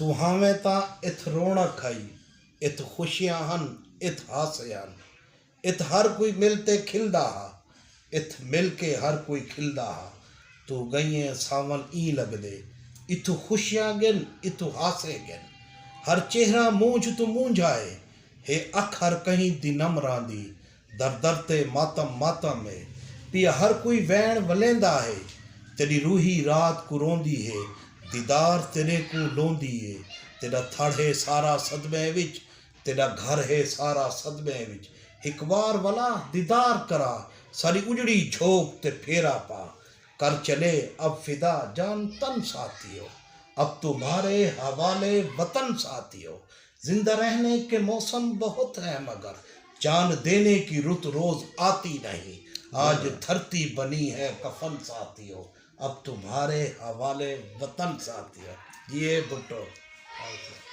तू हावे ता इत रौनक हई, इत खुशियां हन, इत हासे हन, इत हर कोई मिलते खिलदा हा, इत मिल के हर कोई खिलदा हा। तू गईए सावन ई लगदे, इतु खुशियां गिन, इतु हासे गिन, हर चेहरा मूंझ तू मूंझाए, हे अख हर कहीं दी नमरां दी, दर दर ते मातम मातम है, पिया हर कोई वैण वलेंदा है, तेरी रूही रात को रोंदी है, दीदार तेरे को लोंदी है, तेरा थड़ है सारा सदमे विच, तेरा घर है सारा सदमे विच, एक बार वाला दीदार करा, सारी उजड़ी झोंक ते फेरा पा, कर चले अब फिदा जान तन साथियों, अब तुम्हारे हवाले वतन साथियों। जिंदा रहने के मौसम बहुत है मगर जान देने की रुत रोज आती नहीं, आज धरती बनी है कफन साथियों, अब तुम्हारे हवाले वतन साथियों। ये भुट्टो।